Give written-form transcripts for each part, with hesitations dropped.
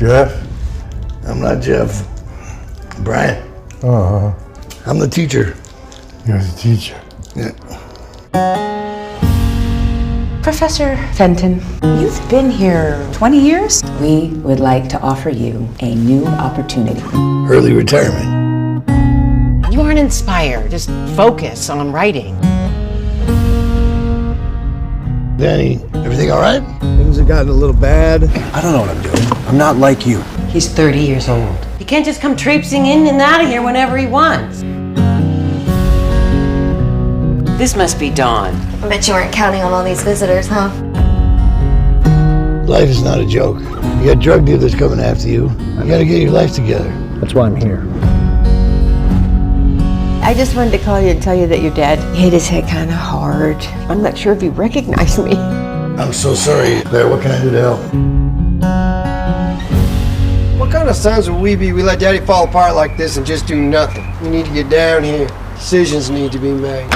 Jeff? I'm not Jeff. Brian. Uh-huh. I'm the teacher. You're the teacher. Yeah. Professor Fenton, you've been here 20 years. We would like to offer you a new opportunity. Early retirement. You aren't inspired. Just focus on writing. Danny, everything all right? Things have gotten a little bad. I don't know what I'm doing. I'm not like you. He's 30 years old. He can't just come traipsing in and out of here whenever he wants. This must be Dawn. I bet you weren't counting on all these visitors, huh? Life is not a joke. You got drug dealers coming after you. You gotta get your life together. That's why I'm here. I just wanted to call you and tell you that your dad hit his head kind of hard. I'm not sure if he recognized me. I'm so sorry, Claire. What can I do to help? What kind of sons would we be? We let Daddy fall apart like this and just do nothing. We need to get down here. Decisions need to be made.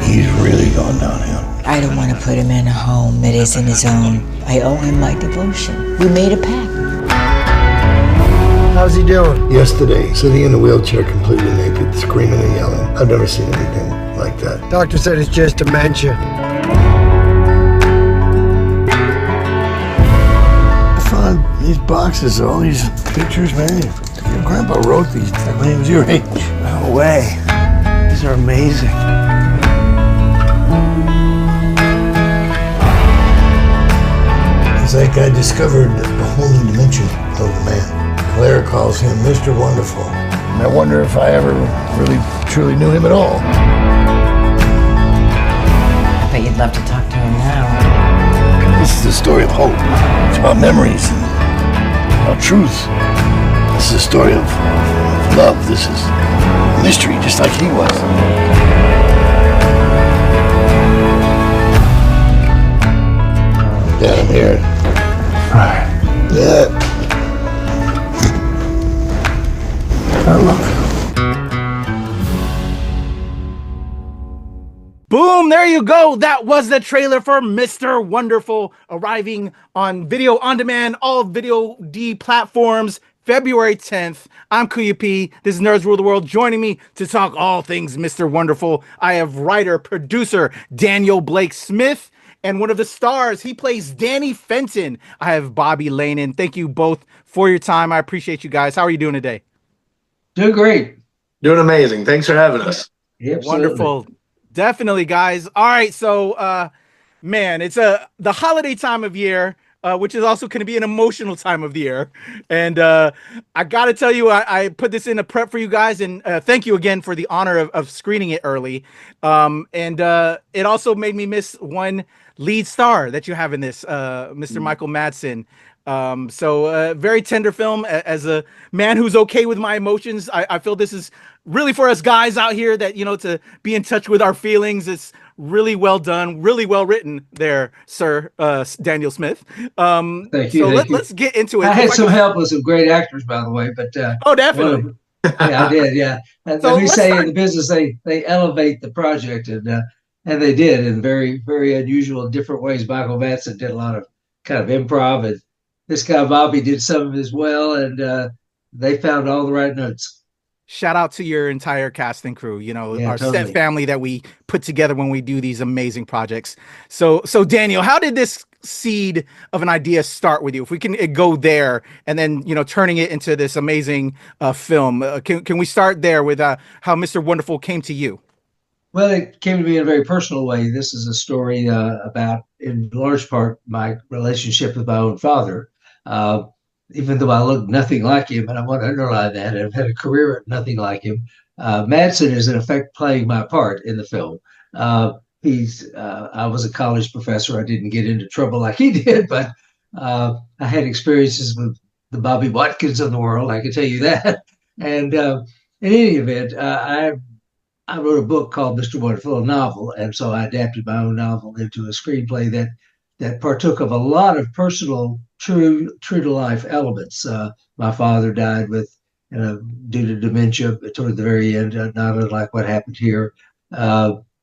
He's really gone downhill. I don't want to put him in a home that isn't his own. I owe him my devotion. We made a pact. How's he doing? Yesterday, sitting in a wheelchair completely naked, screaming and yelling. I've never seen anything like that. Doctor said it's just dementia. I found these boxes, all these pictures, man. Your grandpa wrote these when he was your age. No way. These are amazing. It's like I discovered a whole new dimension of the man. Claire calls him Mr. Wonderful. And I wonder if I ever really, truly knew him at all. I bet you'd love to talk to him now. This is a story of hope. It's about memories and about truth. This is a story of love. This is a mystery, just like he was. Dad, I'm here. Right. Yeah. I love you. Boom, there you go. That was the trailer for Mr. Wonderful, arriving on video on demand, all video D platforms, February 10th. I'm KUYA P. This is Nerds Rule the World. Joining me to talk all things Mr. Wonderful, I have writer, producer, Daniel Blake Smith, and one of the stars, he plays Danny Fenton. I have Bobby Laenen. Thank you both for your time. I appreciate you guys. How are you doing today? Doing great. Doing amazing. Thanks for having us. Absolutely. Wonderful. Definitely, guys. All right. So, man, it's the holiday time of year, which is also going to be an emotional time of the year. And I got to tell you, I put this in a prep for you guys. And thank you again for the honor of screening it early. And it also made me miss one lead star that you have in this, Mr. Michael Madsen. So very tender film. As a man who's okay with my emotions, I feel this is really for us guys out here that, you know, to be in touch with our feelings. It's really well done, really well written there, sir, Daniel Smith. Thank you. So thank you. let's get into it. I had some help with some great actors, by the way, but oh, definitely. Yeah, I did. Yeah. So let me say, in the business, they elevate the project, and they did in very, very unusual, different ways. Michael Madsen did a lot of kind of improv, and this guy Bobby did some of it as well, and they found all the right notes. Shout out to your entire cast and crew, you know, Yeah, our totally. set family that we put together when we do these amazing projects. So Daniel, how did this seed of an idea start with you? If we can go there and then, you know, turning it into this amazing film, can we start there with how Mr. Wonderful came to you? Well, it came to me in a very personal way. This is a story about, in large part, my relationship with my own father. Even though I look nothing like him, and I want to underline that, I've had a career at nothing like him. Madsen is in effect playing my part in the film. I was a college professor. I didn't get into trouble like he did, but I had experiences with the Bobby Watkins of the world. I can tell you that. And in any event, I wrote a book called Mr. Wonderful, a novel, and so I adapted my own novel into a screenplay that partook of a lot of personal, true to life elements. My father died due to dementia toward the very end, not unlike what happened here.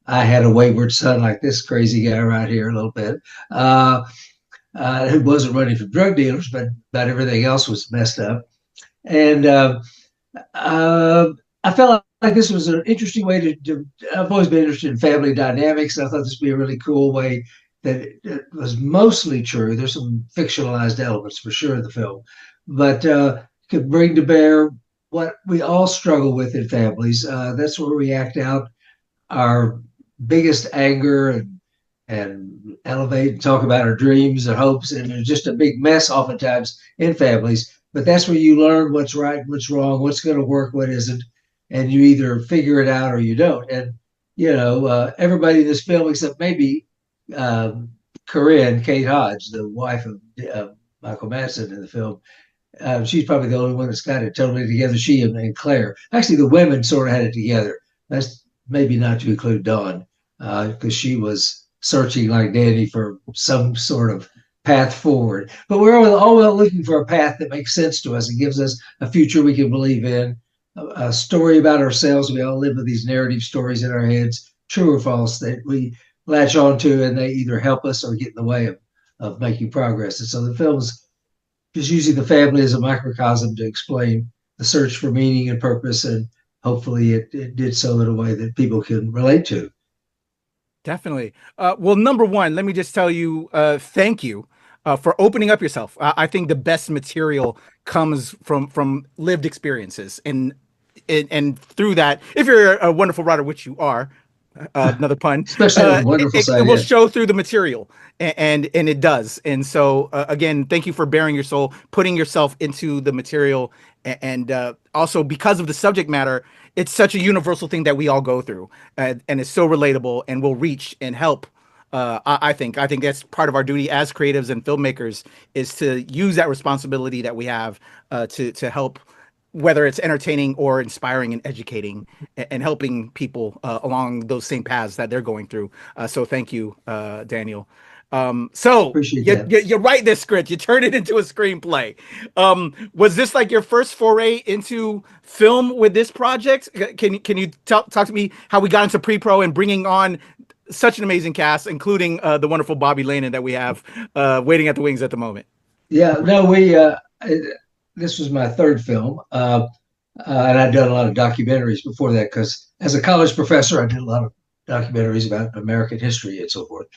I had a wayward son like this crazy guy right here a little bit, who wasn't running from drug dealers, but about everything else was messed up. And I felt like this was an interesting way to I've always been interested in family dynamics. And I thought this would be a really cool way that it was mostly true. There's some fictionalized elements for sure in the film, but could bring to bear what we all struggle with in families. That's where we act out our biggest anger and elevate and talk about our dreams and hopes. And it's just a big mess oftentimes in families. But that's where you learn what's right, what's wrong, what's going to work, what isn't. And you either figure it out or you don't. And, everybody in this film, except maybe Corinne, Kate Hodge, the wife of Michael Madsen in the film, she's probably the only one that's got it totally together. She and Claire. Actually, the women sort of had it together. That's maybe not to include Dawn, because she was searching like Danny for some sort of path forward. But we're all looking for a path that makes sense to us and gives us a future we can believe in, a story about ourselves. We all live with these narrative stories in our heads, true or false, that we latch onto, and they either help us or get in the way of making progress. And so the film's just using the family as a microcosm to explain the search for meaning and purpose, and hopefully it did so in a way that people can relate to. Definitely. Well, number one, let me just tell you, thank you for opening up yourself. I think the best material comes from lived experiences, and through that, if you're a wonderful writer, which you are, another pun, especially wonderful side, it will show through the material, and it does. And so again, thank you for bearing your soul, putting yourself into the material, and also because of the subject matter, it's such a universal thing that we all go through, and it's so relatable and will reach and help. I think that's part of our duty as creatives and filmmakers, is to use that responsibility that we have to help, whether it's entertaining or inspiring and educating and helping people along those same paths that they're going through. So thank you, Daniel. So you write this script, you turn it into a screenplay. Was this like your first foray into film with this project? Can you talk to me how we got into pre-pro and bringing on such an amazing cast, including the wonderful Bobby Laenen that we have waiting at the wings at the moment? Yeah, no, this was my third film, and I'd done a lot of documentaries before that, because as a college professor, I did a lot of documentaries about American history and so forth.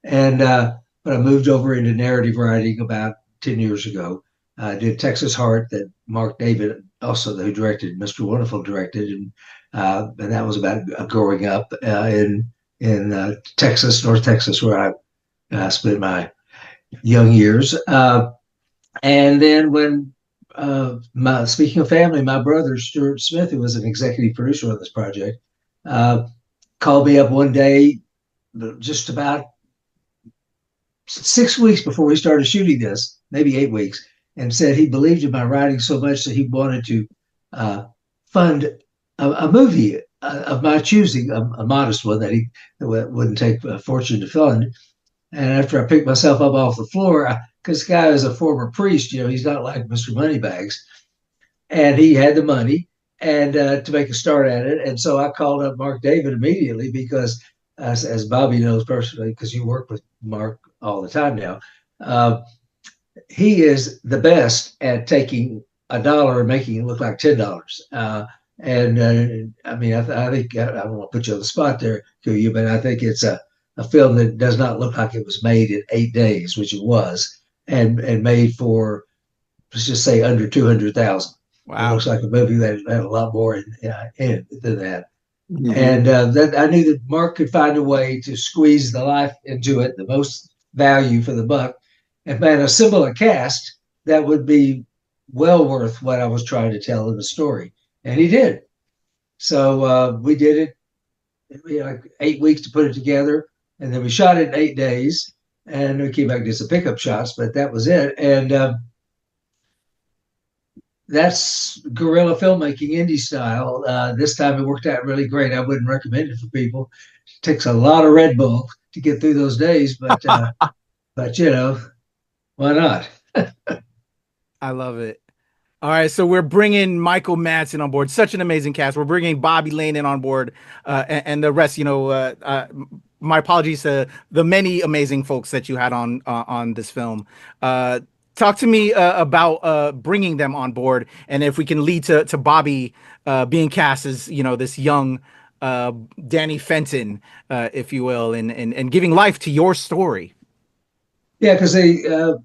And but I moved over into narrative writing about 10 years ago. I did Texas Heart, that Mark David, also who directed, Mr. Wonderful directed, and that was about growing up in Texas, North Texas, where I spent my young years. And then when speaking of family, my brother Stuart Smith, who was an executive producer on this project, called me up one day, just about 6 weeks before we started shooting this, maybe 8 weeks, and said he believed in my writing so much that he wanted to fund a movie of my choosing, a modest one that he wouldn't take a fortune to fund. And after I picked myself up off the floor, because this guy is a former priest, he's not like Mr. Moneybags, and he had the money and to make a start at it. And so I called up Mark David immediately, because as Bobby knows personally, because you work with Mark all the time now, he is the best at taking $1 and making it look like $10. I mean, I think, I don't want to put you on the spot there, KUYA, but I think it's a film that does not look like it was made in 8 days, which it was, and made for, let's just say, under 200,000. Wow. It looks like a movie that had a lot more in it than that. Mm-hmm. And that I knew that Mark could find a way to squeeze the life into it, the most value for the buck, and assemble a cast that would be well worth what I was trying to tell in the story. And he did. So we did it. We had like 8 weeks to put it together, and then we shot it in 8 days, and we came back and did some pickup shots, but that was it. And that's guerrilla filmmaking, indie style. This time it worked out really great. I wouldn't recommend it for people. It takes a lot of Red Bull to get through those days, but but why not? I love it. All right, so we're bringing Michael Madsen on board. Such an amazing cast. We're bringing Bobby Laenen on board, and the rest. My apologies to the many amazing folks that you had on this film. Talk to me about bringing them on board, and if we can lead to Bobby being cast as this young Danny Fenton, if you will, and giving life to your story. Yeah, because the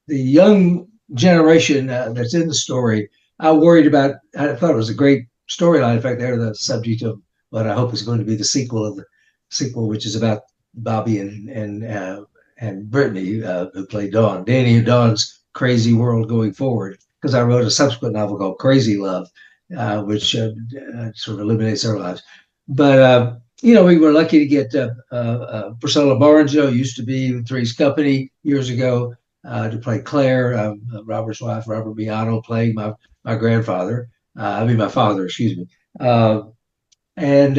young generation that's in the story, I worried about. I thought it was a great storyline. In fact, they're the subject of what I hope is going to be the sequel of the sequel, which is about Bobby and Brittany, who played Dawn. Danny and Dawn's crazy world going forward. Because I wrote a subsequent novel called Crazy Love, which sort of eliminates our lives. But we were lucky to get Priscilla Barnes, used to be with Three's Company years ago, to play Claire, Robert's wife, Robert Miano, playing my grandfather. My father, excuse me. And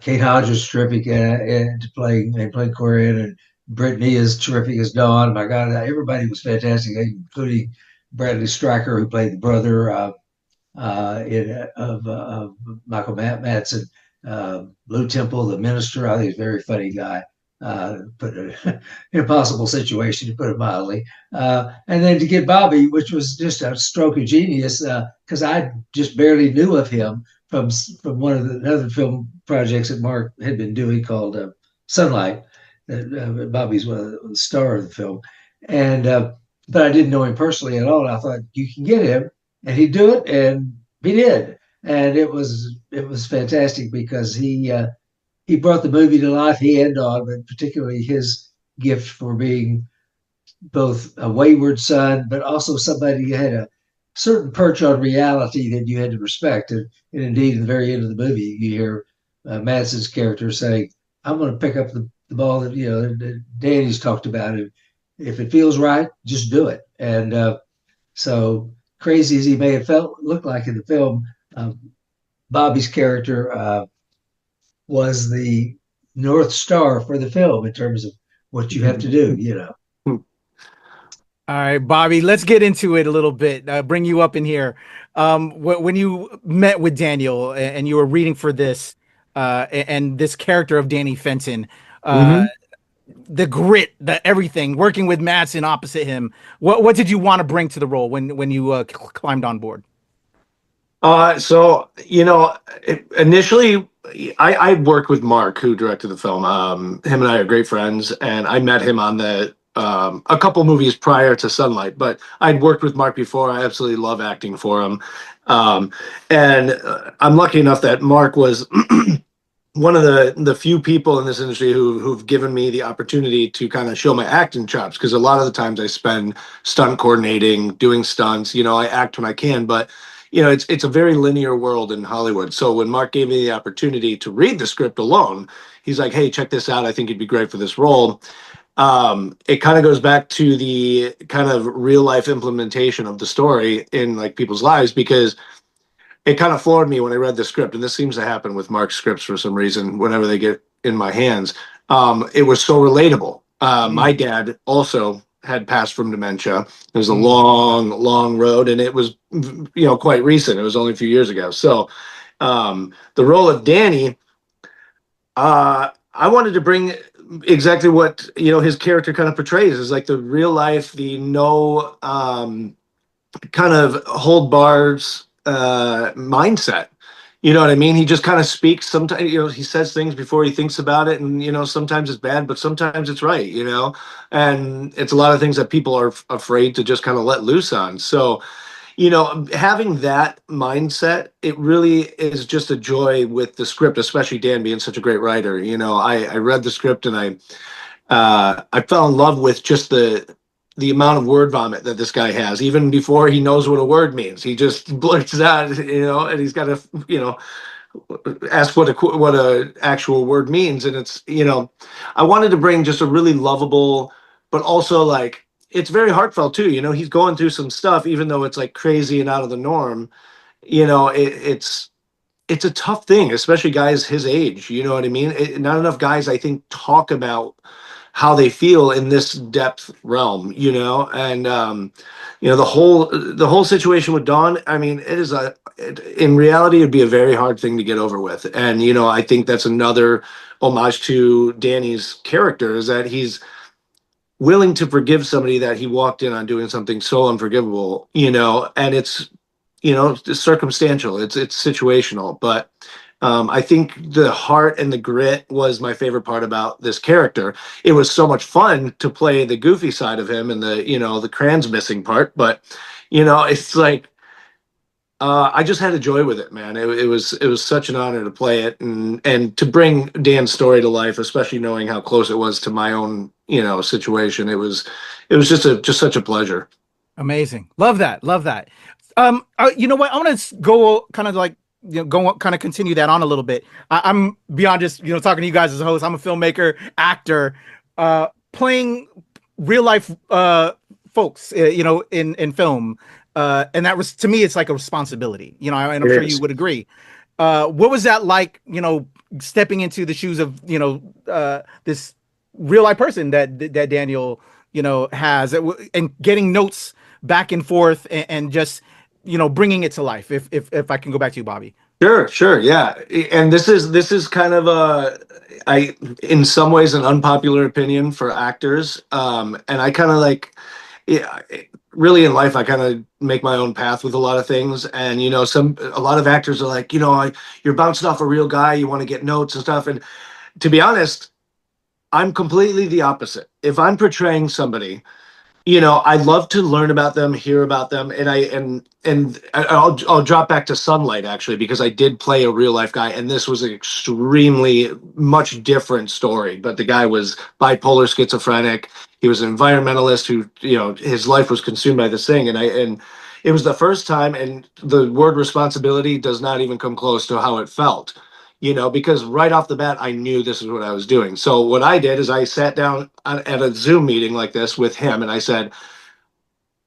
Kate Hodge is terrific to play Corinne, and Brittany is terrific as Dawn. My God, everybody was fantastic, including Bradley Stryker, who played the brother of Michael Madsen. Lou Temple, the minister, I think he's a very funny guy. Put an impossible situation, to put it mildly. And then to get Bobby, which was just a stroke of genius, because I just barely knew of him from one of the other film projects that Mark had been doing called Sunlight. Bobby's one of the star of the film, and but I didn't know him personally at all. I thought you can get him, and he'd do it, and he did, and it was fantastic because he brought the movie to life. He and Dawn, but particularly his gift for being both a wayward son, but also somebody who had a certain perch on reality that you had to respect. And indeed, at the very end of the movie, you hear Madsen's character saying, "I'm going to pick up the ball that Danny's talked about. And if it feels right, just do it." And so crazy as he may have looked like in the film, Bobby's character was the North Star for the film in terms of what you have to do. All right, Bobby, let's get into it a little bit. Bring you up in here. When you met with Daniel and you were reading for this, and this character of Danny Fenton, the grit, the everything, working with Madsen opposite him, what did you want to bring to the role when you climbed on board? Initially, I worked with Mark, who directed the film. Him and I are great friends, and I met him on a couple movies prior to Sunlight, but I'd worked with Mark before. I absolutely love acting for him. And I'm lucky enough that Mark was one of the few people in this industry who've given me the opportunity to kind of show my acting chops, because a lot of the times I spend stunt coordinating, doing stunts. I act when I can, but it's a very linear world in Hollywood. So when Mark gave me the opportunity to read the script alone, he's like, "Hey, check this out. I think you'd be great for this role." It kind of goes back to the kind of real life implementation of the story in like people's lives, because it kind of floored me when I read the script. And this seems to happen with Mark's scripts for some reason, whenever they get in my hands. It was so relatable. My dad also had passed from dementia. It was a long, long road, and it was, quite recent. It was only a few years ago. So the role of Danny, I wanted to bring exactly what his character kind of portrays, is like the real life, the no kind of hold bars mindset. You know what I mean? He just kind of speaks. Sometimes, he says things before he thinks about it, and sometimes it's bad, but sometimes it's right. And it's a lot of things that people are afraid to just kind of let loose on. So having that mindset, it really is just a joy with the script, especially Dan being such a great writer. I read the script, and I fell in love with just the amount of word vomit that this guy has, even before he knows what a word means. He just blurts it out, and he's got to, ask what a actual word means. And it's, I wanted to bring just a really lovable, but also like, it's very heartfelt too. He's going through some stuff, even though it's like crazy and out of the norm. It's a tough thing, especially guys his age. You know what I mean? Not enough guys, I think, talk about how they feel in this depth realm, you know. And you know, the whole situation with Dawn, I mean, in reality, it'd be a very hard thing to get over with. And you know, I think that's another homage to Danny's character, is that he's willing to forgive somebody that he walked in on doing something so unforgivable, you know. And it's, you know, it's circumstantial, it's situational. But I think the heart and the grit was my favorite part about this character. It was so much fun to play the goofy side of him and the, you know, the crayons missing part. But, you know, it's like, I just had a joy with it, man. It was such an honor to play it and to bring Dan's story to life, especially knowing how close it was to my own, you know, situation. It was just such a pleasure. Amazing. Love that. Love that. You know what? I want to go kind of like, you know, go kind of continue that on a little bit. I'm beyond just, you know, talking to you guys as a host. I'm a filmmaker, actor, playing real life folks, you know, in film. And that was, to me, it's like a responsibility, you know, and I'm sure you would agree. What was that like, you know, stepping into the shoes of, you know, this real life person that Daniel, you know, has, and getting notes back and forth and just, you know, bringing it to life. If I can go back to you, Bobby. Sure, yeah. And this is kind of in some ways an unpopular opinion for actors. And I kind of like, yeah, really in life, I kind of make my own path with a lot of things. And, you know, a lot of actors are like, you know, you're bouncing off a real guy, you want to get notes and stuff. And to be honest, I'm completely the opposite. If I'm portraying somebody, you know, I love to learn about them, hear about them, and I'll drop back to Sunlight, actually, because I did play a real life guy, and this was an extremely much different story. But the guy was bipolar schizophrenic. He was an environmentalist who, you know, his life was consumed by this thing, and it was the first time, and the word responsibility does not even come close to how it felt. You know, because right off the bat, I knew this is what I was doing. So what I did is I sat down at a Zoom meeting like this with him, and I said,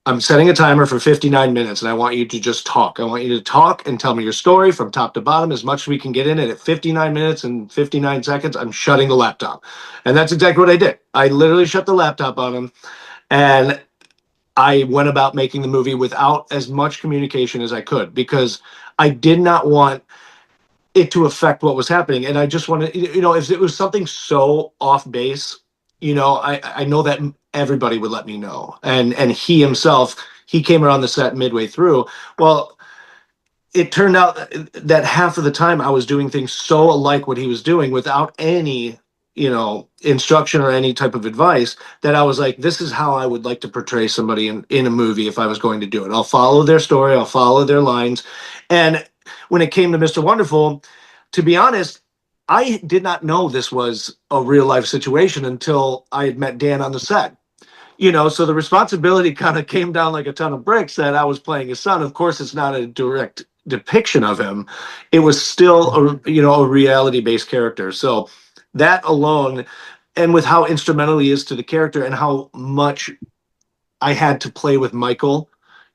I'm setting a timer for 59 minutes, and I want you to just talk. I want you to talk and tell me your story from top to bottom, as much as we can get in it. At 59 minutes and 59 seconds, I'm shutting the laptop. And that's exactly what I did. I literally shut the laptop on him, and I went about making the movie without as much communication as I could, because I did not want it to affect what was happening. And I just wanted, you know, if it was something so off base, you know, I know that everybody would let me know. And he himself, he came around the set midway through. Well, it turned out that half of the time I was doing things so alike what he was doing without any, you know, instruction or any type of advice, that I was like, this is how I would like to portray somebody in a movie if I was going to do it. I'll follow their story, I'll follow their lines. And when it came to Mr. Wonderful, to be honest, I did not know this was a real life situation until I had met Dan on the set. You know, so the responsibility kind of came down like a ton of bricks that I was playing his son. Of course, it's not a direct depiction of him. It was still a reality-based character. So that alone, and with how instrumental he is to the character and how much I had to play with Michael,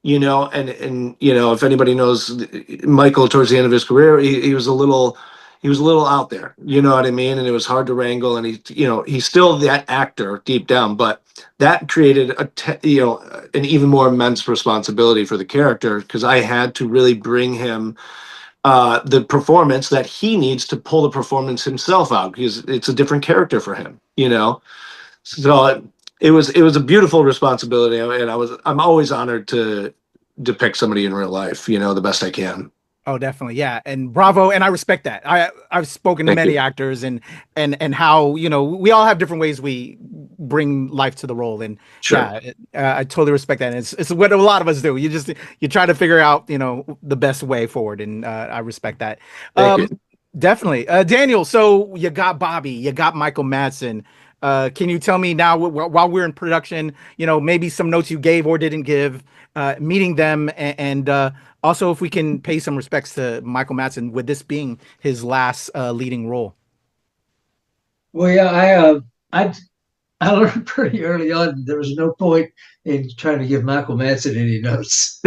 you know, and you know, if anybody knows Michael towards the end of his career, he was a little out there, you know what I mean? And it was hard to wrangle, and he's still that actor deep down, but that created an even more immense responsibility for the character, because I had to really bring him the performance that he needs to pull the performance himself out, because it's a different character for him, you know? So it was a beautiful responsibility, and I'm always honored to depict somebody in real life, you know, the best I can. Oh, definitely. Yeah. And bravo. And I respect that. I've spoken to many actors and how, you know, we all have different ways we bring life to the role. And sure. Yeah, I totally respect that. And it's what a lot of us do. You try to figure out, you know, the best way forward. And I respect that. Definitely. Daniel, so you got Bobby, you got Michael Madsen. Can you tell me now, while we're in production, you know, maybe some notes you gave or didn't give, meeting them, and also if we can pay some respects to Michael Madsen, with this being his last leading role? Well, yeah, I learned pretty early on there was no point in trying to give Michael Madsen any notes,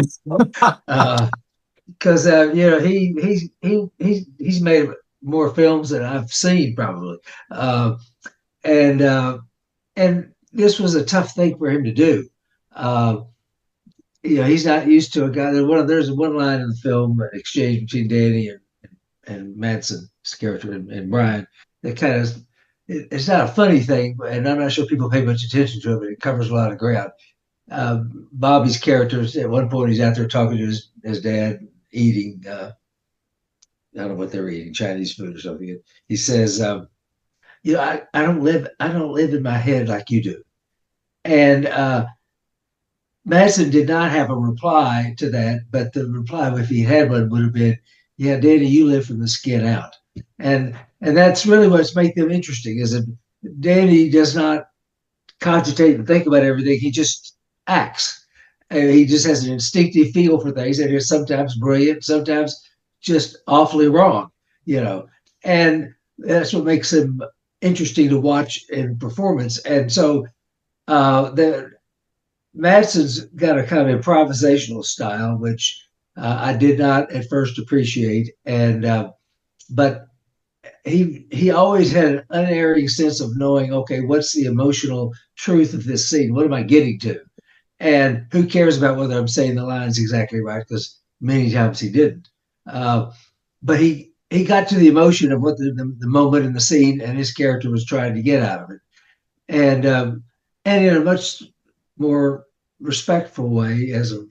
because you know, he's made more films than I've seen probably, and and this was a tough thing for him to do. He's not used to a guy. There's one line in the film, an exchange between Danny and Madsen's character and Brian, that kind of, it's not a funny thing, and I'm not sure people pay much attention to it, but it covers a lot of ground. Bobby's character, at one point, he's out there talking to his dad, eating, I don't know what they're eating, Chinese food or something. He says, I don't live in my head like you do. And Madsen did not have a reply to that, but the reply, if he had one, would have been, yeah, Danny, you live from the skin out. And that's really what's make them interesting, is that Danny does not cogitate and think about everything. He just acts. And he just has an instinctive feel for things that is sometimes brilliant, sometimes just awfully wrong, and that's what makes him interesting to watch in performance. And so Madsen's got a kind of improvisational style, which I did not at first appreciate, but he always had an unerring sense of knowing, okay, what's the emotional truth of this scene? What am I getting to? And who cares about whether I'm saying the lines exactly right? Because many times he didn't. But he got to the emotion of what the moment in the scene and his character was trying to get out of it, and in a much more respectful way, as a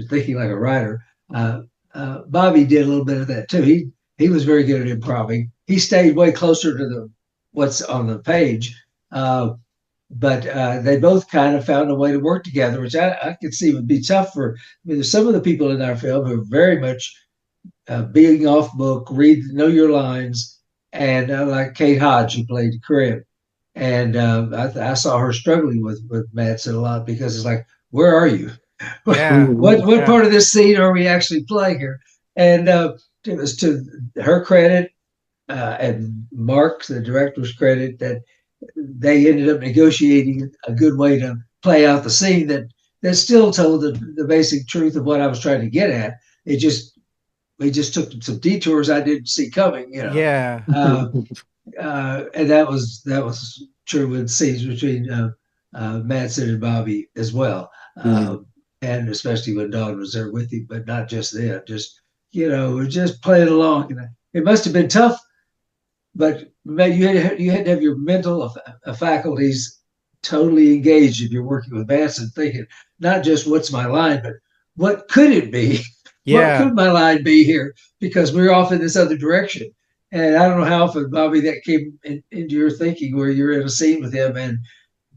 thinking like a writer. Bobby did a little bit of that too. He was very good at improving. He stayed way closer to what's on the page, but they both kind of found a way to work together, which I could see would be tough for. There's some of the people in our film who are very much being off book, know your lines, and like Kate Hodge, who played Corinne. And I saw her struggling with Madsen a lot, because it's like, where are you? Yeah. What part of this scene are we actually playing here? And it was to her credit and Mark, the director's credit, that they ended up negotiating a good way to play out the scene that still told the basic truth of what I was trying to get at. We just took some detours I didn't see coming, Yeah. And that was true with scenes between Madsen and Bobby as well, and especially when Dawn was there with him, but not just then. Just we're just playing along. And it must have been tough, but you had to have your mental faculties totally engaged if you're working with Madsen, thinking not just what's my line, but what could it be? Yeah. What could my line be here? Because we're off in this other direction. And I don't know how often, Bobby, that came into your thinking, where you're in a scene with him and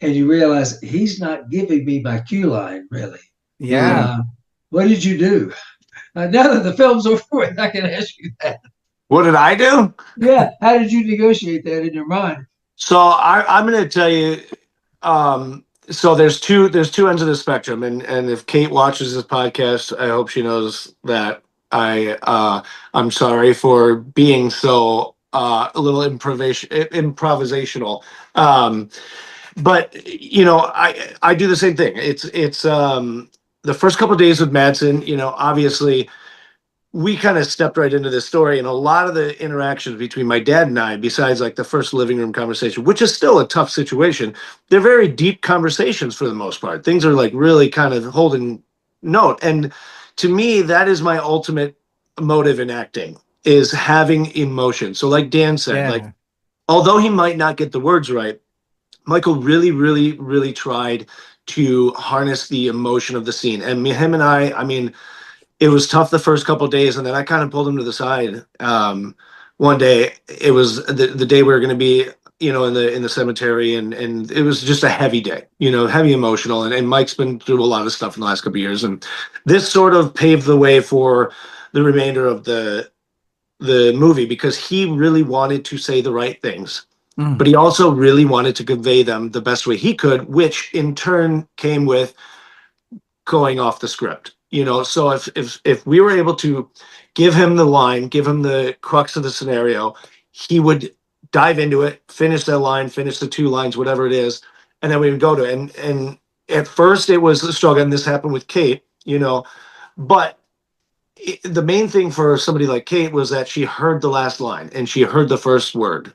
you realize he's not giving me my cue line, really. Yeah. What did you do? Now that the film's over with, I can ask you that. What did I do? Yeah. How did you negotiate that in your mind? So I'm going to tell you. So there's two ends of the spectrum, and if Kate watches this podcast, I hope she knows that I'm sorry for being so a little improvisational. But I do the same thing. It's the first couple of days with Madsen, obviously we kind of stepped right into this story, and a lot of the interactions between my dad and I, besides like the first living room conversation, which is still a tough situation, they're very deep conversations for the most part. Things are like really kind of holding note. And to me, that is my ultimate motive in acting, is having emotion. So like Dan said, like, although he might not get the words right, Michael really, really, really tried to harness the emotion of the scene. And him and I mean, it was tough the first couple of days, and then I kind of pulled him to the side. One day, it was the day we were going to be, in the cemetery, and it was just a heavy day, heavy emotional. And Mike's been through a lot of stuff in the last couple of years, and this sort of paved the way for the remainder of the movie, because he really wanted to say the right things, but he also really wanted to convey them the best way he could, which in turn came with going off the script. So if we were able to give him the line, give him the crux of the scenario, he would dive into it, finish that line, finish the two lines, whatever it is, and then we would go to it. And at first it was a struggle, and this happened with Kate, but the main thing for somebody like Kate was that she heard the last line and she heard the first word.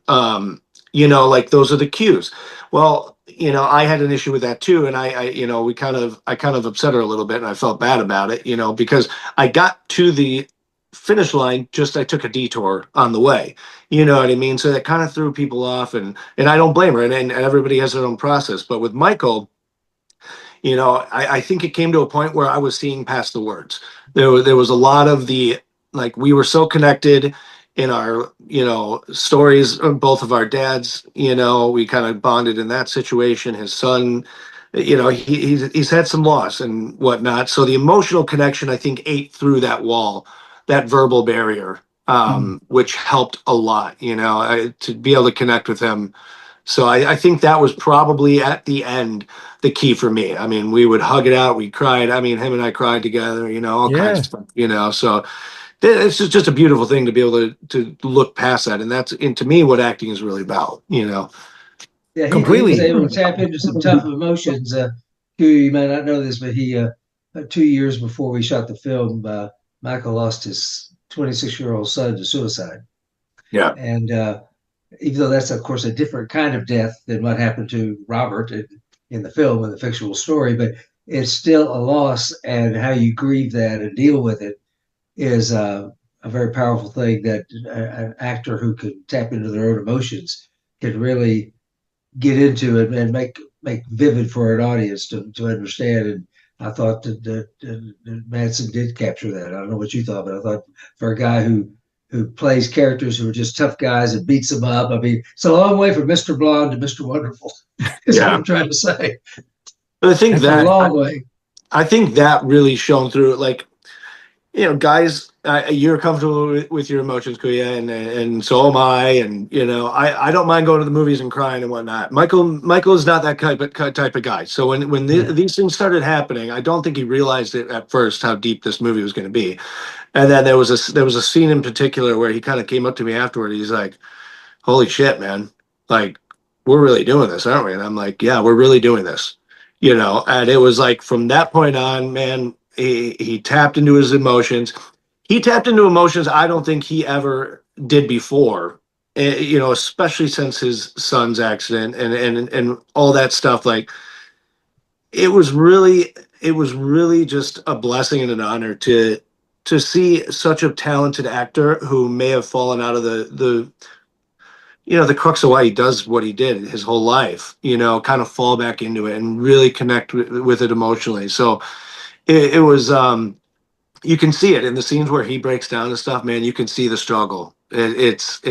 like those are the cues. Well, I had an issue with that too. And I kind of upset her a little bit, and I felt bad about it, because I got to the finish line, I took a detour on the way, you know what I mean? So that kind of threw people off, and I don't blame her, and everybody has their own process. But with Michael, I think it came to a point where I was seeing past the words. There was a lot of the, like, we were so connected in our, stories of both of our dads, we kind of bonded in that situation. His son, he's had some loss and whatnot. So the emotional connection, I think, ate through that wall, that verbal barrier, which helped a lot, to be able to connect with him. So I think that was probably at the end the key for me. I mean, we would hug it out. We cried. I mean, him and I cried together, all kinds of stuff, so it's just a beautiful thing to be able to look past that. And that's, to me, what acting is really about, Yeah, completely. He was able to tap into some tough emotions. You may not know this, but he 2 years before we shot the film, Michael lost his 26-year-old son to suicide. Yeah. And even though that's, of course, a different kind of death than what happened to Robert in the film, in the fictional story, but it's still a loss, and how you grieve that and deal with it is a very powerful thing that an actor who can tap into their own emotions can really get into it and make vivid for an audience to understand. And I thought that Madsen did capture that. I don't know what you thought, but I thought for a guy who plays characters who are just tough guys and beats them up, I mean, it's a long way from Mr. Blonde to Mr. Wonderful, is what I'm trying to say. But I think That's that a long way. I think that really shone through. Like, guys, you're comfortable with your emotions, KUYA, and so am I. And I don't mind going to the movies and crying and whatnot. Michael is not that type of guy. So when these things started happening, I don't think he realized it at first how deep this movie was going to be. And then there was a scene in particular where he kind of came up to me afterward. He's like, "Holy shit, man! Like, we're really doing this, aren't we?" And I'm like, "Yeah, we're really doing this." And it was like from that point on, man. He tapped into his emotions. He tapped into emotions I don't think he ever did before, especially since his son's accident and all that stuff. Like, it was really just a blessing and an honor to see such a talented actor who may have fallen out of the crux of why he does what he did his whole life, kind of fall back into it and really connect with it emotionally. So it was, you can see it in the scenes where he breaks down and stuff, man. You can see the struggle. It's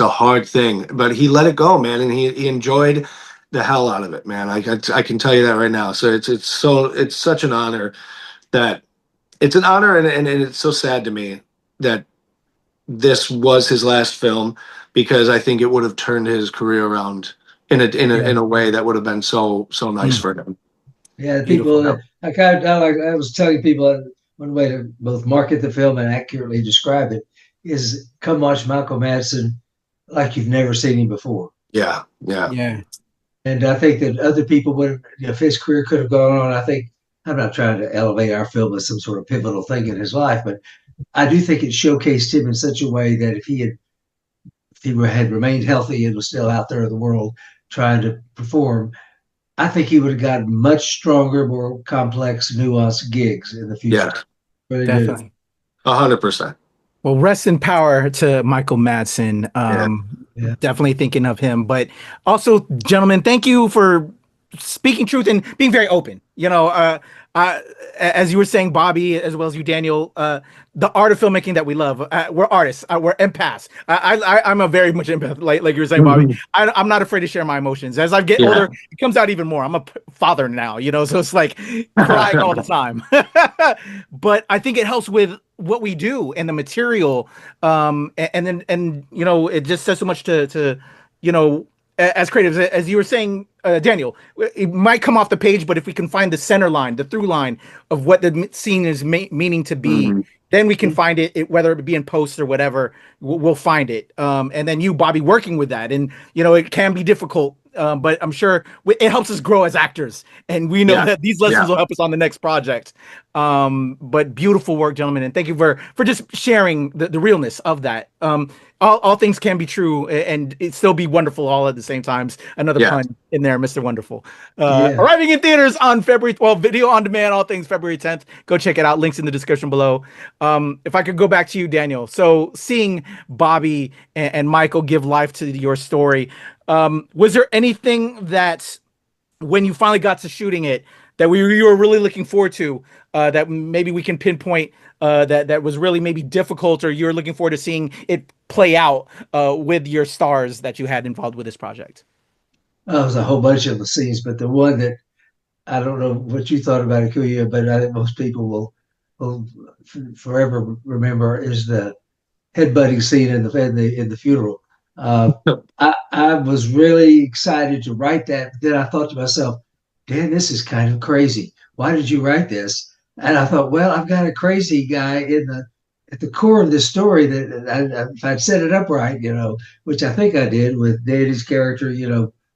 a hard thing, but he let it go, man, and he enjoyed the hell out of it, man. I can tell you that right now. So it's such an honor and it's so sad to me that this was his last film, because I think it would have turned his career around in a way that would have been so nice for him. Yeah, people. I was telling people one way to both market the film and accurately describe it is come watch Michael Madsen like you've never seen him before. Yeah. And I think that other people would, if his career could have gone on. I think, I'm not trying to elevate our film as some sort of pivotal thing in his life, but I do think it showcased him in such a way that if he had remained healthy and was still out there in the world trying to perform, I think he would have gotten much stronger, more complex, nuanced gigs in the future. Yeah, really definitely. 100%. Well, rest in power to Michael Madsen. Definitely thinking of him. But also, gentlemen, thank you for speaking truth and being very open. As you were saying, Bobby, as well as you, Daniel, the art of filmmaking that we love. We're artists. We're empaths. I'm a very much empath, like you were saying, Bobby. I'm not afraid to share my emotions. As I get older, it comes out even more. I'm a father now, so it's like crying all the time. But I think it helps with what we do and the material. And it just says so much to as creatives, as you were saying, Daniel, it might come off the page, but if we can find the center line, the through line of what the scene is meaning to be, then we can find it, whether it be in post or whatever, we'll find it. And then you, Bobby, working with that. And, it can be difficult, but I'm sure it helps us grow as actors. And we know that these lessons will help us on the next project. But beautiful work, gentlemen, and thank you for just sharing the realness of that. All things can be true and it still be wonderful all at the same times. Another pun in there, Mr. Wonderful. Arriving in theaters on February 12th, video on demand, all things February 10th. Go check it out. Links in the description below. If I could go back to you, Daniel. So seeing Bobby and Michael give life to your story, was there anything that when you finally got to shooting it that you were really looking forward to, that maybe we can pinpoint that was really maybe difficult, or you're looking forward to seeing it play out with your stars that you had involved with this project? Well, it was a whole bunch of the scenes, but the one that I don't know what you thought about it, Kuya, but I think most people will forever remember is the headbutting scene in the funeral. I was really excited to write that, but then I thought to myself, Dan, this is kind of crazy. Why did you write this? And I thought, well, I've got a crazy guy at the core of this story that if I'd set it up right, which I think I did with Danny's character,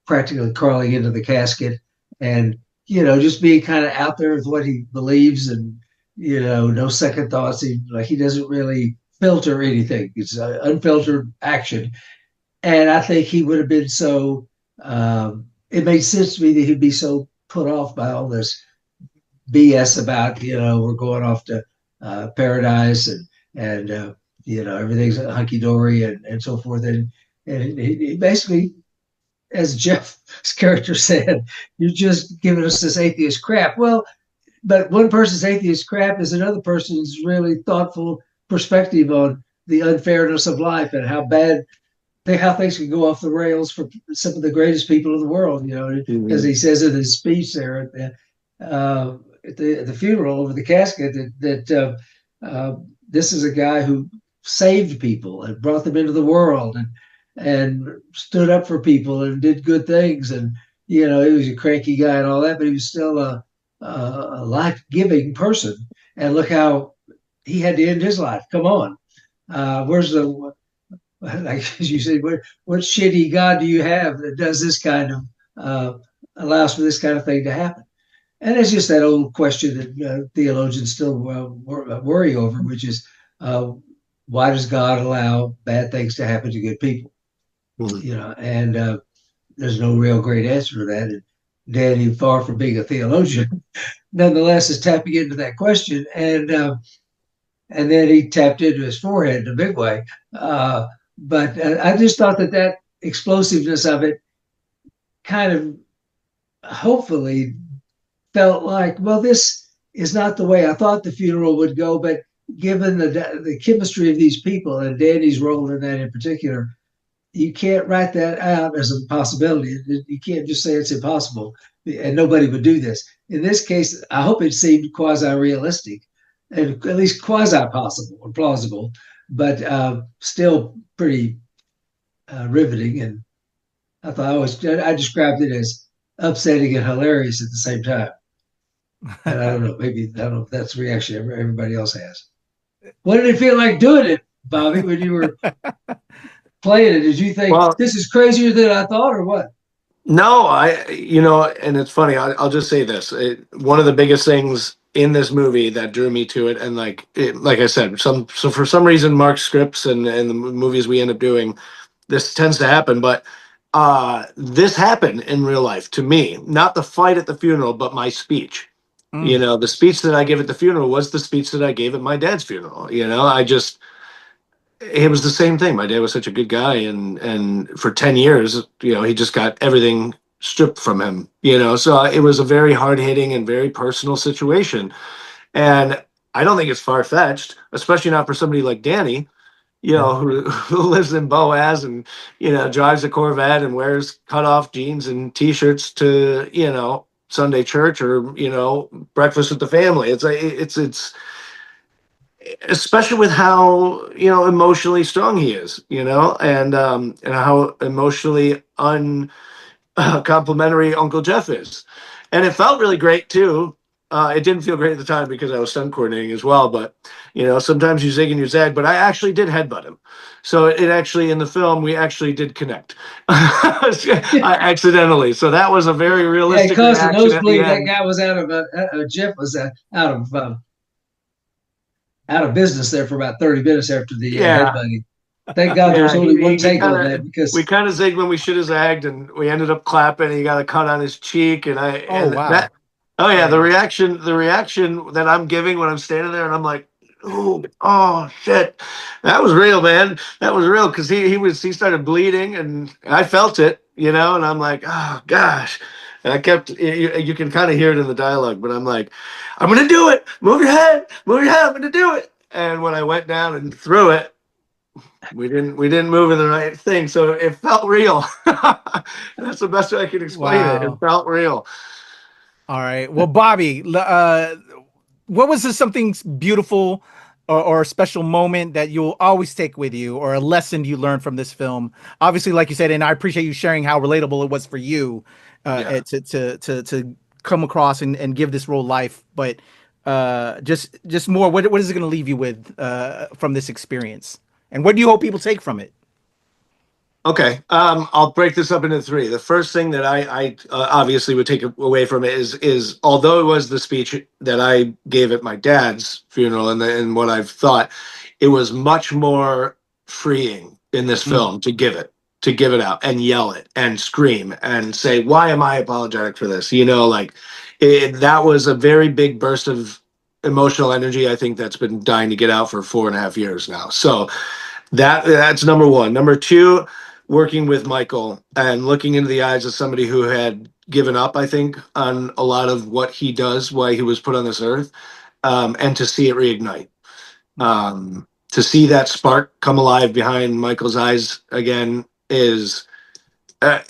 practically crawling into the casket and, just being kind of out there with what he believes and, no second thoughts. He doesn't really filter anything. It's unfiltered action. And I think he would have been so, it made sense to me that he'd be so put off by all this BS about, we're going off to paradise and everything's hunky-dory and so forth. And he basically, as Jeff's character said, you're just giving us this atheist crap. Well, but one person's atheist crap is another person's really thoughtful perspective on the unfairness of life and how things can go off the rails for some of the greatest people in the world, as he says in his speech there at the funeral over the casket, that this is a guy who saved people and brought them into the world and stood up for people and did good things. And, he was a cranky guy and all that, but he was still a life-giving person. And look how he had to end his life. Come on. Where's like as you said, what shitty God do you have that does this kind of, allows for this kind of thing to happen? And it's just that old question that theologians still worry over, which is, why does God allow bad things to happen to good people? And there's no real great answer to that. And Danny, far from being a theologian, nonetheless is tapping into that question. And then he tapped into his forehead in a big way. But I just thought that explosiveness of it kind of hopefully felt like, well, this is not the way I thought the funeral would go, but given the chemistry of these people and Danny's role in that in particular, you can't write that out as a possibility. You can't just say it's impossible and nobody would do this. In this case, I hope it seemed quasi-realistic and at least quasi-possible or plausible, but still pretty riveting. And I thought I described it as upsetting and hilarious at the same time. And I don't know if that's the reaction everybody else has. What did it feel like doing it, Bobby, when you were playing it? Did you think this is crazier than I thought, or what? No, and it's funny. I'll just say this. One of the biggest things in this movie that drew me to it, and like I said, so for some reason, Mark's scripts and the movies we end up doing, this tends to happen, but this happened in real life to me. Not the fight at the funeral, but my speech. The speech that I gave at the funeral was the speech that I gave at my dad's funeral. It was the same thing. My dad was such a good guy, and for 10 years, he just got everything stripped from him, so it was a very hard-hitting and very personal situation. And I don't think it's far-fetched, especially not for somebody like Danny, who lives in Boaz and, drives a Corvette and wears cutoff jeans and T-shirts to, Sunday church or, breakfast with the family. It's especially with how, emotionally strong he is, and how emotionally uncomplimentary Uncle Jeff is. And it felt really great too. It didn't feel great at the time because I was stunt coordinating as well, but sometimes you zig and you zag, but I actually did headbutt him. So it actually, in the film, we actually did connect accidentally. So that was a very realistic reaction. Nosebleed, that guy was out of Jeff was out of out of business there for about 30 minutes after the Yeah. headbutting. Thank God there was only one take on that, because we kind of zigged when we should have zagged, and we ended up clapping. He got a cut on his cheek, and wow. The reaction that I'm giving when I'm standing there, and I'm like, oh shit, that was real, man. That was real, because he started bleeding, and I felt it, and I'm like, oh gosh. And I kept, you can kind of hear it in the dialogue, but I'm like, I'm gonna do it. Move your head, I'm gonna do it. And when I went down and threw it, we didn't move in the right thing, so it felt real. That's the best way I can explain it. It felt real. All right. Well, Bobby, what was something beautiful or a special moment that you'll always take with you, or a lesson you learned from this film? Obviously, like you said, and I appreciate you sharing how relatable it was for you to come across and give this role life. But just more, what is it going to leave you with from this experience? And what do you hope people take from it? Okay, I'll break this up into three. The first thing that I obviously would take away from it is although it was the speech that I gave at my dad's funeral, and what I've thought, it was much more freeing in this film to give it out and yell it and scream and say, why am I apologetic for this? That was a very big burst of emotional energy. I think that's been dying to get out for 4.5 years now. So that's number one. Number two, working with Michael and looking into the eyes of somebody who had given up, I think, on a lot of what he does, why he was put on this earth, and to see it reignite. To see that spark come alive behind Michael's eyes again is, that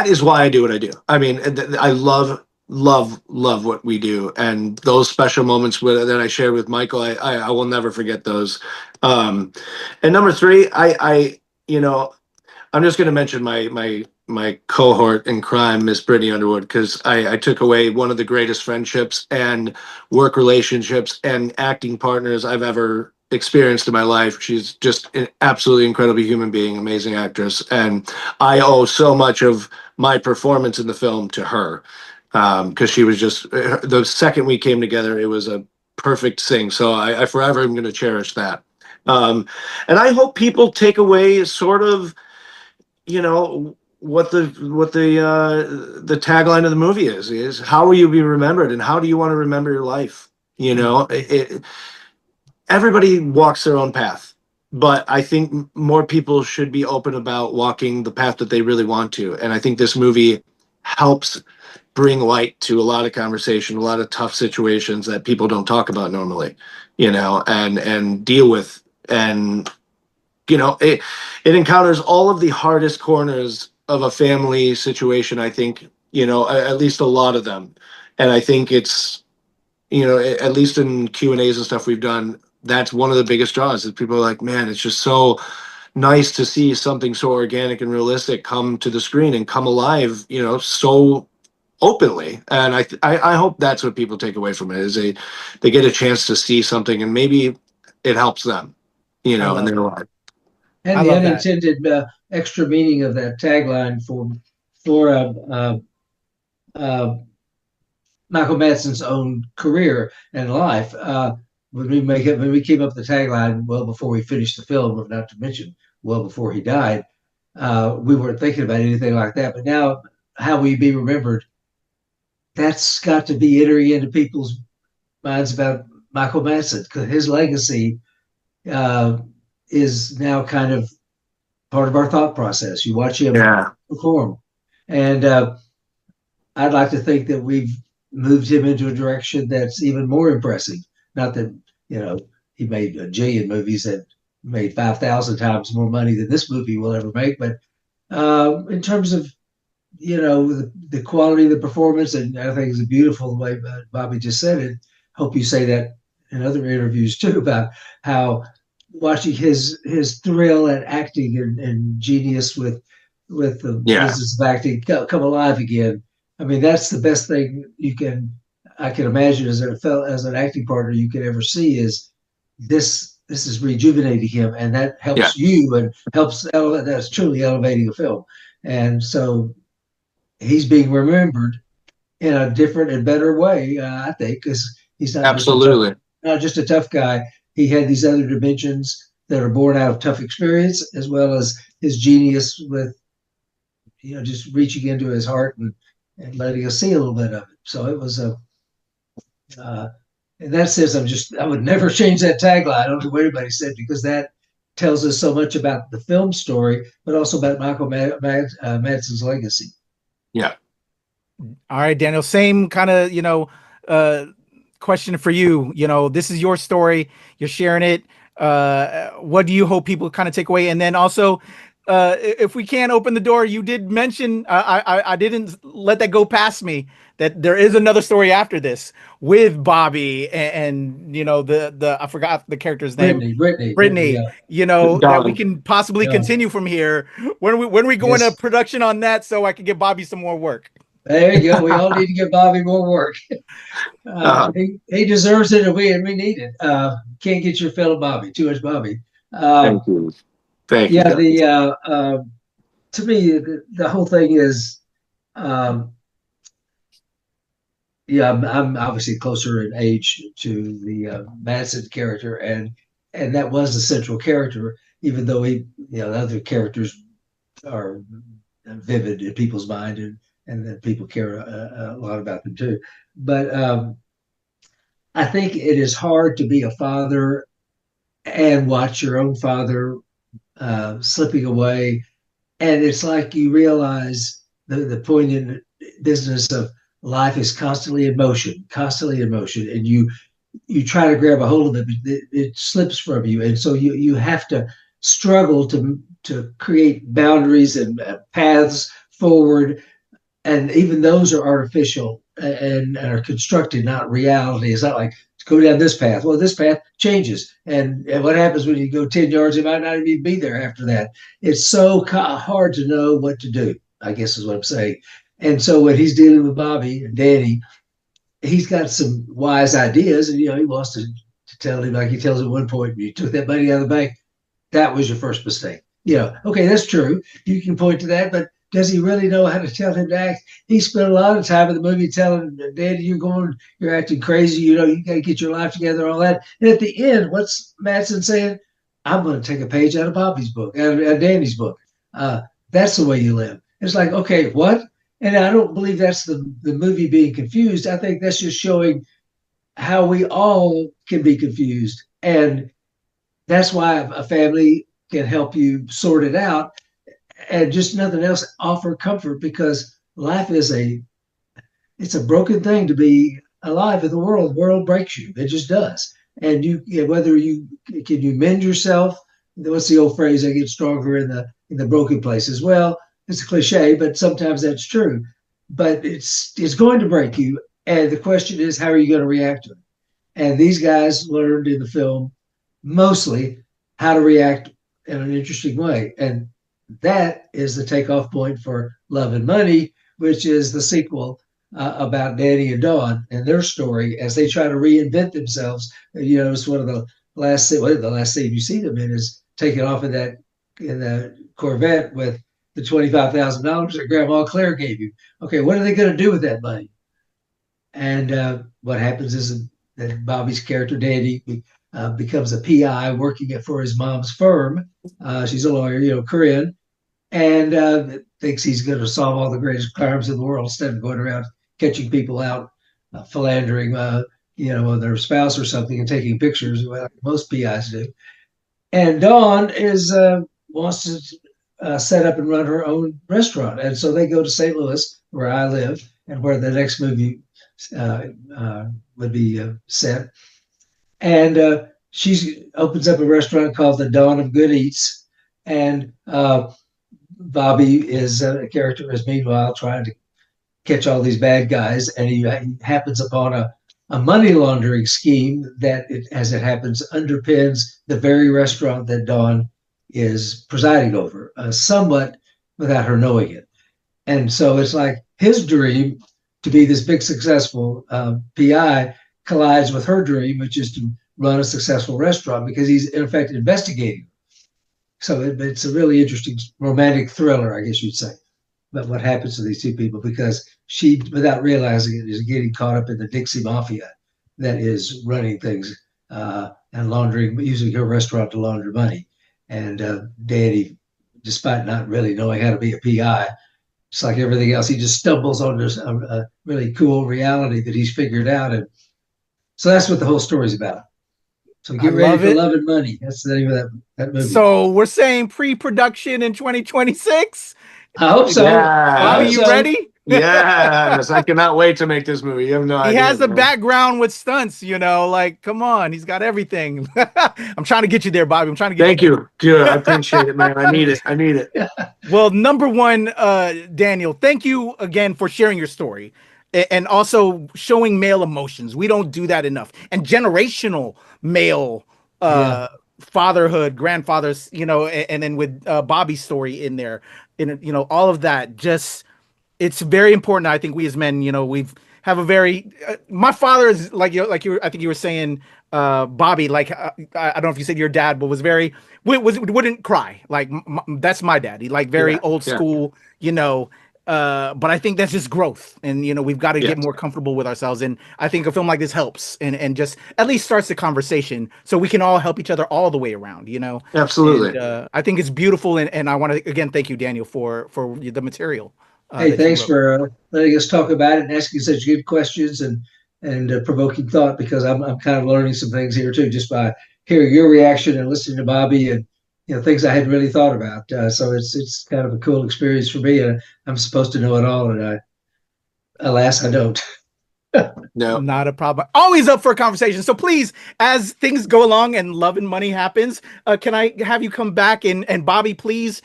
is why I do what I do. I mean, I love what we do, and those special moments that I shared with Michael, I will never forget those. And number three, I'm just going to mention my cohort in crime, Miss Brittany Underwood, because I took away one of the greatest friendships and work relationships and acting partners I've ever experienced in my life. She's just an absolutely incredible human being, amazing actress, and I owe so much of my performance in the film to her. Because she was just, the second we came together, it was a perfect thing. So I forever am going to cherish that. And I hope people take away sort of, what the tagline of the movie is how will you be remembered, and how do you want to remember your life? Everybody walks their own path, but I think more people should be open about walking the path that they really want to. And I think this movie helps bring light to a lot of conversation, a lot of tough situations that people don't talk about normally, and deal with. And, it encounters all of the hardest corners of a family situation, I think, at least a lot of them. And I think it's, at least in Q&As and stuff we've done, that's one of the biggest draws, is people are like, man, it's just so nice to see something so organic and realistic come to the screen and come alive, so openly. And I hope that's what people take away from it, is they get a chance to see something, and maybe it helps them, in their life. And the unintended extra meaning of that tagline for Michael Madsen's own career and life. When we came up with the tagline well before we finished the film, not to mention well before he died, we weren't thinking about anything like that. But now, how will you be remembered? That's got to be entering into people's minds about Michael Madsen, because his legacy is now kind of part of our thought process. You watch him perform. And I'd like to think that we've moved him into a direction that's even more impressive. Not that, he made a jillion movies that made 5,000 times more money than this movie will ever make. But in terms of, the quality of the performance, and I think it's beautiful the way Bobby just said it. Hope you say that in other interviews too, about how watching his thrill at acting and genius with the business of acting come alive again. I mean, that's the best thing I can imagine as an acting partner you could ever see, is this is rejuvenating him, and that helps you and helps that's truly elevating a film. And so he's being remembered in a different and better way, I think, because he's not absolutely not just a tough guy. He had these other dimensions that are born out of tough experience, as well as his genius with, just reaching into his heart and letting us see a little bit of it. So it was in that sense, I would never change that tagline. I don't know what anybody said, because that tells us so much about the film story, but also about Michael Madsen's legacy. Yeah. All right, Daniel, same kind of, question for you. This is your story. You're sharing it. What do you hope people kind of take away? And then also, if we can open the door, you did mention, I didn't let that go past me, that there is another story after this with Bobby and the I forgot the character's name. Brittany, yeah. That we can possibly continue from here. When we go into production on that, so I can give Bobby some more work. There you go. We all need to give Bobby more work. He deserves it, and we need it. Can't get your fill of Bobby. Too much Bobby. Thank you. Thank you. Yeah. To me, the whole thing is, I'm obviously closer in age to the Madsen character, and that was the central character, even though the other characters are vivid in people's mind, and that people care a lot about them too. But I think it is hard to be a father and watch your own father slipping away. And it's like you realize the poignant business of life is constantly in motion, and you try to grab a hold of it, but it slips from you. And so you have to struggle to create boundaries and paths forward. And even those are artificial and are constructed, not reality. It's not like, go down this path. Well, this path changes. And what happens when you go 10 yards, it might not even be there after that. It's so hard to know what to do, I guess is what I'm saying. And so when he's dealing with Bobby and Danny, he's got some wise ideas. And, he wants to tell him, like he tells at one point, you took that money out of the bank. That was your first mistake. Okay, that's true. You can point to that, but does he really know how to tell him to act? He spent a lot of time in the movie telling Danny, you're acting crazy. You got to get your life together, all that. And at the end, what's Madsen saying? I'm going to take a page out of Bobby's book, out of Danny's book. That's the way you live. It's like, okay, what? And I don't believe that's the movie being confused. I think that's just showing how we all can be confused. And that's why a family can help you sort it out. And just nothing else, offer comfort, because life is it's a broken thing to be alive in the world. The world breaks you. It just does. And whether you can mend yourself. What's the old phrase? I get stronger in the broken places. Well, it's a cliche, but sometimes that's true. But it's going to break you. And the question is, how are you going to react to it? And these guys learned in the film mostly how to react in an interesting way. And that is the takeoff point for Love and Money, which is the sequel about Danny and Dawn and their story as they try to reinvent themselves. It's one of the last scene you see them in is taking off in the Corvette with the $25,000 that Grandma Claire gave you. Okay, what are they going to do with that money? And what happens is that Bobby's character, Danny, becomes a PI working for his mom's firm. She's a lawyer, Korean. And thinks he's going to solve all the greatest crimes in the world instead of going around catching people out, philandering, with their spouse or something and taking pictures, like most PIs do. And Dawn wants to set up and run her own restaurant. And so they go to St. Louis, where I live, and where the next movie would be set. And she opens up a restaurant called the Dawn of Good Eats. And Bobby is a character is meanwhile trying to catch all these bad guys, and he happens upon a money laundering scheme that, as it happens, underpins the very restaurant that Dawn is presiding over, somewhat without her knowing it. And so it's like his dream to be this big successful PI collides with her dream, which is to run a successful restaurant, because he's in effect investigating. So it's a really interesting romantic thriller, I guess you'd say, about what happens to these two people, because she, without realizing it, is getting caught up in the Dixie Mafia that is running things and laundering, using her restaurant to launder money. And Daddy, despite not really knowing how to be a PI, just like everything else, he just stumbles on this really cool reality that he's figured out. And so that's what the whole story's about. So get ready for Love and Money. That's the name of that movie. So we're saying pre-production in 2026. I hope so. Yeah. Bobby, you ready? Yes, I cannot wait to make this movie. You have no idea. He has the man. background with stunts, like, come on, he's got everything. I'm trying to get you there, Bobby. I'm trying to get Thank you. Good. I appreciate it, man. I need it. Well, number one, Daniel, thank you again for sharing your story and also showing male emotions. We don't do that enough. And generational male fatherhood, grandfathers, and then with Bobby's story in there, all of that, just, it's very important. I think we as men, we've have a very, my father is like you, I think you were saying, Bobby, like, I don't know if you said your dad, but was very, wouldn't cry. Like, that's my dad. He like very old school, but I think that's just growth. And, we've got to get more comfortable with ourselves. And I think a film like this helps and just at least starts the conversation so we can all help each other all the way around, Absolutely. And, I think it's beautiful. And I want to, again, thank you, Daniel, for the material. Hey, thanks for letting us talk about it and asking such good questions and provoking thought, because I'm kind of learning some things here too, just by hearing your reaction and listening to Bobby and things I hadn't really thought about. So it's kind of a cool experience for me, and I'm supposed to know it all, and alas, I don't. No, not a problem. Always up for a conversation. So please, as things go along and Love and Money happens, can I have you come back and Bobby, please,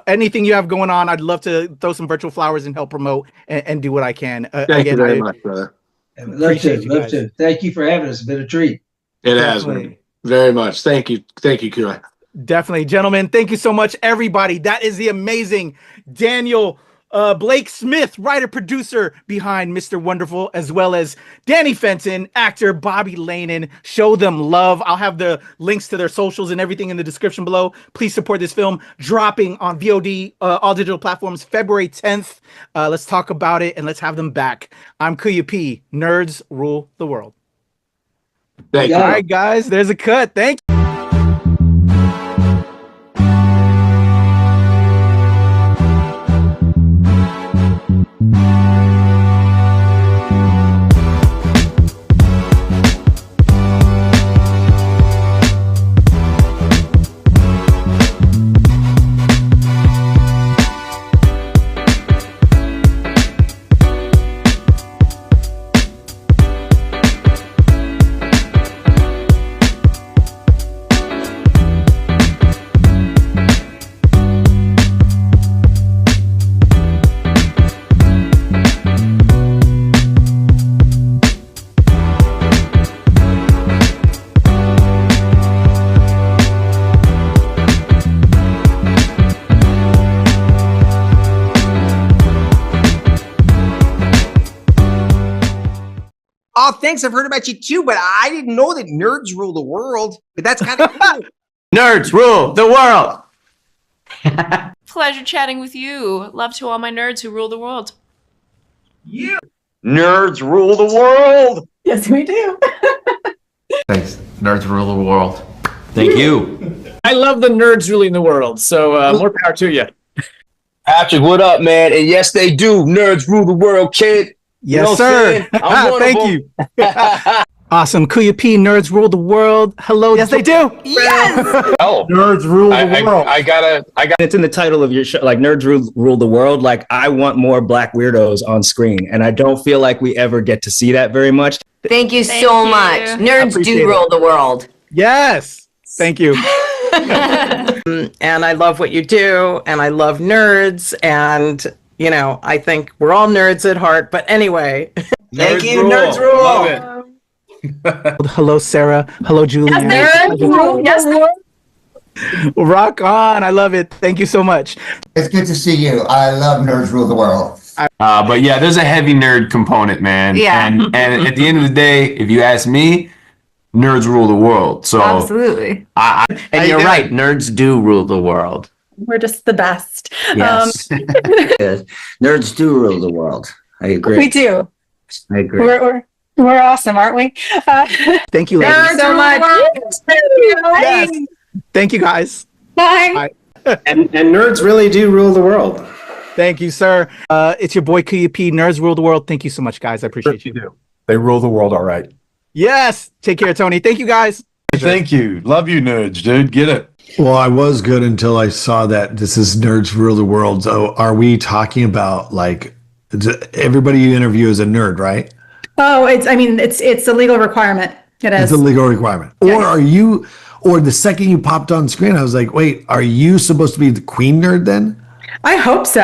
anything you have going on, I'd love to throw some virtual flowers and help promote and do what I can. Thank you very much, brother. Love to. Thank you for having us. It's been a treat. It has been very much. Thank you, KUYA. Definitely, gentlemen. Thank you so much, everybody. That is the amazing Daniel Blake Smith, writer, producer behind Mr. Wonderful, as well as Danny Fenton, actor Bobby Laenen. Show them love. I'll have the links to their socials and everything in the description below. Please support this film, dropping on VOD, all digital platforms, February 10th. Let's talk about it and let's have them back. I'm KUYA P. Nerds rule the world. Thank you. All right, guys, there's a cut. Thank you. Oh, thanks. I've heard about you too, but I didn't know that nerds rule the world. But that's kind of cool. Nerds rule the world. Pleasure chatting with you. Love to all my nerds who rule the world. Yeah. Nerds rule the world. Yes, we do. Thanks. Nerds rule the world. Thank you. I love the nerds ruling the world. So more power to you. Patrick, what up, man? And yes, they do. Nerds rule the world, kid. Yes, sir. Thank you. Awesome. KUYA P, Nerds Rule the World. Hello. Yes, they do. Yes. Oh, Nerds rule the world. I got. It's in the title of your show, like Nerds Rule the World. Like, I want more Black weirdos on screen, and I don't feel like we ever get to see that very much. Thank you so much. Nerds do rule the world. Yes. Thank you. And I love what you do, and I love nerds, and I think we're all nerds at heart. But anyway, thank you, Nerds Rule. Love it. Hello, Sarah. Hello, Julian. Yes, Rock on. I love it. Thank you so much. It's good to see you. I love Nerds Rule the World. But yeah, there's a heavy nerd component, man. Yeah. And at the end of the day, if you ask me, nerds rule the world. So Absolutely. And you're right. Nerds do rule the world. We're just the best. Yes. Nerds do rule the world. I agree. We do. I agree. We're We're awesome, aren't we? Thank you, ladies. Thank you so much. Yes. Thank you, guys. Bye. And nerds really do rule the world. Thank you, sir. It's your boy KUYA P. Nerds rule the world. Thank you so much, guys. I appreciate you. Do. They rule the world, all right. Yes. Take care, Tony. Thank you, guys. Thank you. Love you, nerds, dude. Get it. Well, I was good until I saw that this is Nerds Rule the World. So are we talking about like everybody you interview is a nerd, right? Oh, it's a legal requirement. It is. It's a legal requirement. Yeah. Or are you, or the second you popped on screen, I was like, wait, are you supposed to be the queen nerd then? I hope so.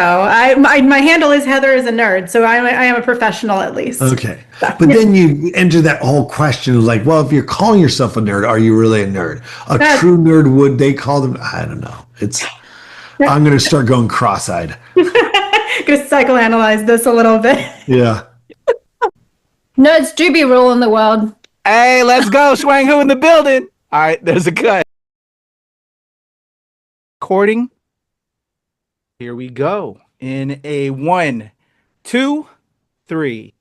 My handle is Heather is a nerd, so I am a professional at least. Okay. But then you enter that whole question of like, well, if you're calling yourself a nerd, are you really a nerd? True nerd, would they call them? I don't know. I'm going to start going cross-eyed. Going to psychoanalyze this a little bit. Yeah. Nerds do be ruling the world. Hey, let's go. Swang Who in the building. All right, there's a cut. Recording. Here we go. In a 1, 2, 3.